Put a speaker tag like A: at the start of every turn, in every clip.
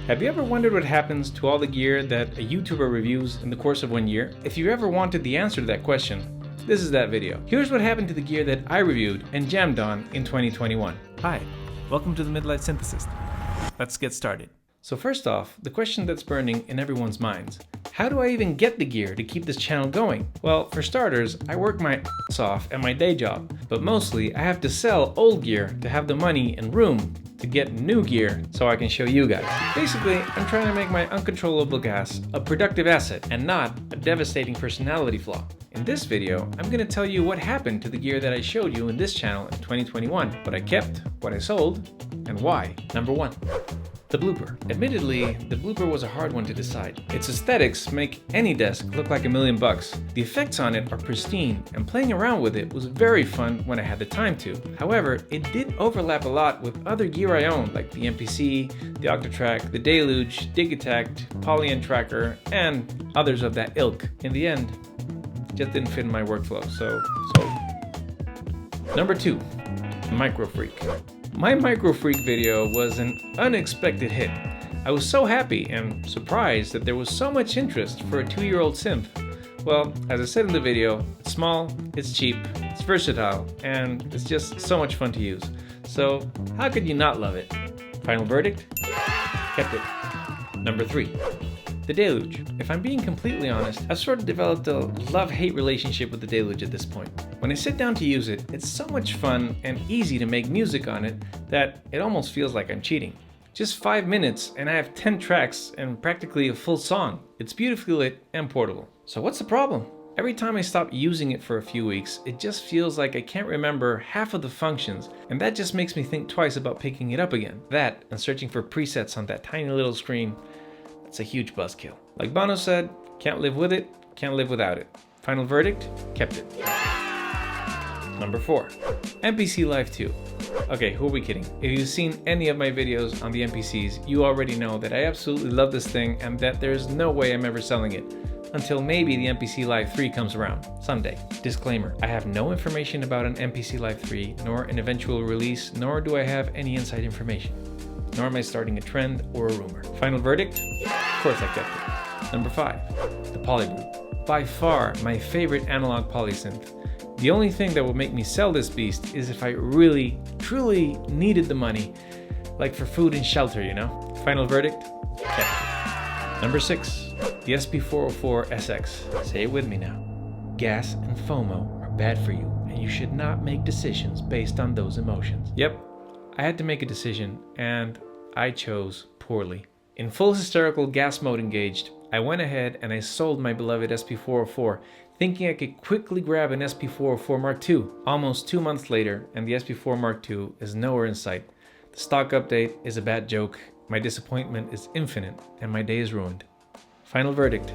A: Have you ever wondered what happens to all the gear that a YouTuber reviews in the course of 1 year? If you ever wanted the answer to that question, this is that video. Here's what happened to the gear that I reviewed and jammed on in 2021. Hi, welcome to the midlifesynthesist. Let's get started. So first off, the question that's burning in everyone's minds. How do I even get the gear to keep this channel going? Well, for starters, I work my ass off at my day job, but mostly I have to sell old gear to have the money and room to get new gear so I can show you guys. Basically, I'm trying to make my uncontrollable gas a productive asset and not a devastating personality flaw. In this video, I'm going to tell you what happened to the gear that I showed you in this channel in 2021, what I kept, what I sold, and why. Number 1. The Blooper. Admittedly, the Blooper was a hard one to decide. Its aesthetics make any desk look like $1 million. The effects on it are pristine, and playing around with it was very fun when I had the time to. However, it did overlap a lot with other gear I owned, like the MPC, the Octratrack, the Deluge, Digitakt, ObiWan tracker, and others of that ilk. In the end, it just didn't fit in my workflow, so sold. Number 2. Microfreak. My Microfreak video was an unexpected hit. I was so happy and surprised that there was so much interest for a 2-year-old synth. Well, as I said in the video, it's small, it's cheap, it's versatile, and it's just so much fun to use. So how could you not love it? Final verdict? Kept it. Number 3. The Deluge. If I'm being completely honest, I've sort of developed a love-hate relationship with the Deluge at this point. When I sit down to use it, it's so much fun and easy to make music on it that it almost feels like I'm cheating. Just 5 minutes and I have 10 tracks and practically a full song. It's beautifully lit and portable. So what's the problem? Every time I stop using it for a few weeks, it just feels like I can't remember half of the functions, and that just makes me think twice about picking it up again. That and searching for presets on that tiny little screen. It's a huge buzzkill. Like Bono said, can't live with it, can't live without it. Final verdict, kept it. Number 4. MPC Live 2. Okay, who are we kidding? If you've seen any of my videos on the MPCs, you already know that I absolutely love this thing and that there's no way I'm ever selling it. Until maybe the MPC Live 3 comes around, someday. Disclaimer, I have no information about an MPC Live 3, nor an eventual release, nor do I have any inside information. Nor am I starting a trend or a rumor. Final verdict? Of course I kept it. Number 5. The Polybrute. By far my favorite analog polysynth. The only thing that will make me sell this beast is if I really, truly needed the money, like for food and shelter, you know? Final verdict? Kept it. Number 6. The SP404 SX. Say it with me now. Gas and FOMO are bad for you, and you should not make decisions based on those emotions. Yep. I had to make a decision, and I chose poorly. In full hysterical gas mode engaged, I went ahead and I sold my beloved SP404, thinking I could quickly grab an SP404 Mark II. Almost 2 months later, and the SP4 Mark II is nowhere in sight. The stock update is a bad joke, my disappointment is infinite, and my day is ruined. Final verdict,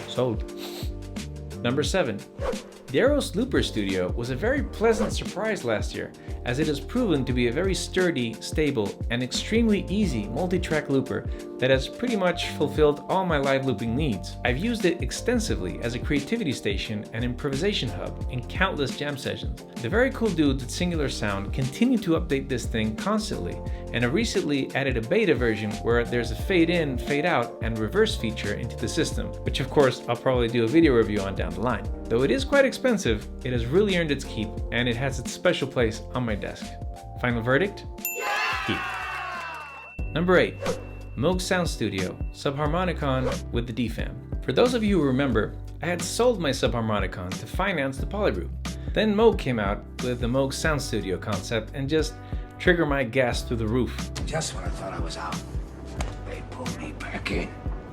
A: sold. Number 7. Thero's Looper Studio was a very pleasant surprise last year, as it has proven to be a very sturdy, stable, and extremely easy multi-track looper that has pretty much fulfilled all my live looping needs. I've used it extensively as a creativity station and improvisation hub in countless jam sessions. The very cool dudes at Singular Sound continue to update this thing constantly, and have recently added a beta version where there's a fade in, fade out, and reverse feature into the system, which of course I'll probably do a video review on down the line. Though it is quite expensive, it has really earned its keep, and it has its special place on my desk. Final verdict? Keep. Number 8. Moog Sound Studio Subharmonicon with the DFAM. For those of you who remember, I had sold my Subharmonicon to finance the Polybrute. Then Moog came out with the Moog Sound Studio concept and just triggered my gas through the roof.
B: Just when I thought I was out, they pulled me back in.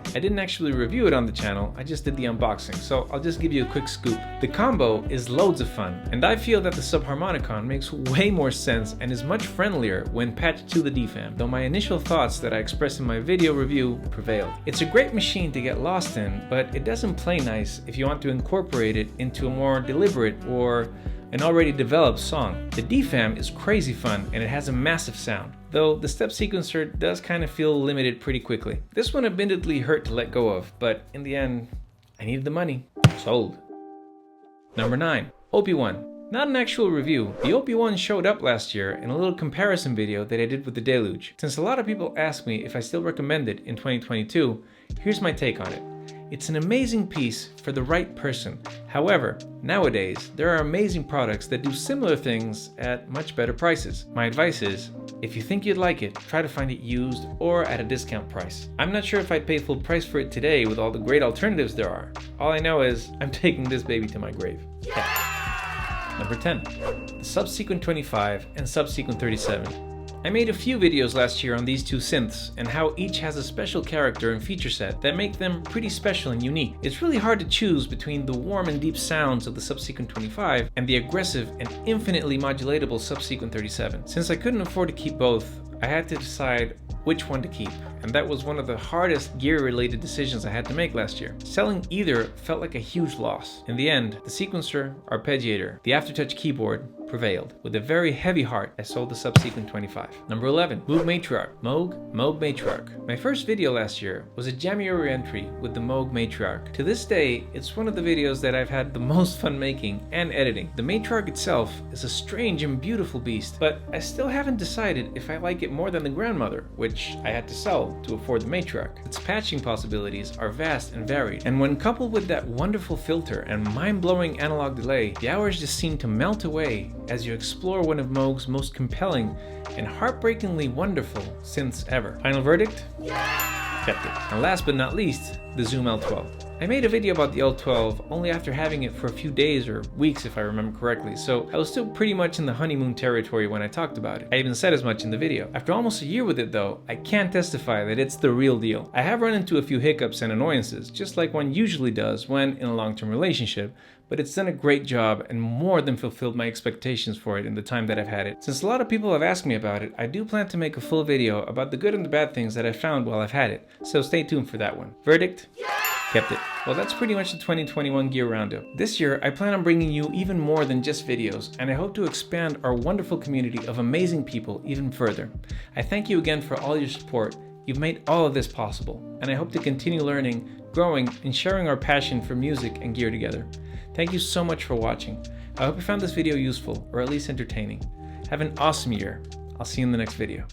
A: I didn't actually review it on the channel, I just did the unboxing, so I'll just give you a quick scoop. The combo is loads of fun, and I feel that the Subharmonicon makes way more sense and is much friendlier when patched to the DFAM, though my initial thoughts that I expressed in my video review prevailed. It's a great machine to get lost in, but it doesn't play nice if you want to incorporate it into a more deliberate or an already developed song. The DFAM is crazy fun and it has a massive sound, though the step sequencer does kind of feel limited pretty quickly. This one admittedly hurt to let go of, but in the end, I needed the money. Sold. Number 9. ObiWan. Not an actual review, the ObiWan showed up last year in a little comparison video that I did with the Deluge. Since a lot of people ask me if I still recommend it in 2022, here's my take on it. It's an amazing piece for the right person. However, nowadays, there are amazing products that do similar things at much better prices. My advice is, if you think you'd like it, try to find it used or at a discount price. I'm not sure if I'd pay full price for it today with all the great alternatives there are. All I know is, I'm taking this baby to my grave. Yeah. Number 10. The Subsequent 25 and Subsequent 37. I made a few videos last year on these two synths and how each has a special character and feature set that make them pretty special and unique. It's really hard to choose between the warm and deep sounds of the Subsequent 25 and the aggressive and infinitely modulatable Subsequent 37. Since I couldn't afford to keep both, I had to decide which one to keep, and that was one of the hardest gear-related decisions I had to make last year. Selling either felt like a huge loss. In the end, the sequencer, arpeggiator, the aftertouch keyboard prevailed. With a very heavy heart, I sold the Subsequent 25. Number 11. Moog Matriarch. Moog Matriarch. My first video last year was a January entry with the Moog Matriarch. To this day, it's one of the videos that I've had the most fun making and editing. The Matriarch itself is a strange and beautiful beast, but I still haven't decided if I like it more than the Grandmother, which I had to sell to afford the Matriarch. Its patching possibilities are vast and varied, and when coupled with that wonderful filter and mind-blowing analog delay, the hours just seem to melt away as you explore one of Moog's most compelling and heartbreakingly wonderful synths ever. Final verdict? Kept it. And last but not least, the Zoom L12. I made a video about the L12 only after having it for a few days or weeks if I remember correctly, so I was still pretty much in the honeymoon territory when I talked about it. I even said as much in the video. After almost a year with it though, I can testify that it's the real deal. I have run into a few hiccups and annoyances, just like one usually does when in a long-term relationship, but it's done a great job and more than fulfilled my expectations for it in the time that I've had it. Since a lot of people have asked me about it, I do plan to make a full video about the good and the bad things that I found while I've had it, so stay tuned for that one. Verdict? Kept it. Well, that's pretty much the 2021 gear roundup. This year, I plan on bringing you even more than just videos, and I hope to expand our wonderful community of amazing people even further. I thank you again for all your support. You've made all of this possible, and I hope to continue learning, growing, and sharing our passion for music and gear together. Thank you so much for watching. I hope you found this video useful, or at least entertaining. Have an awesome year. I'll see you in the next video.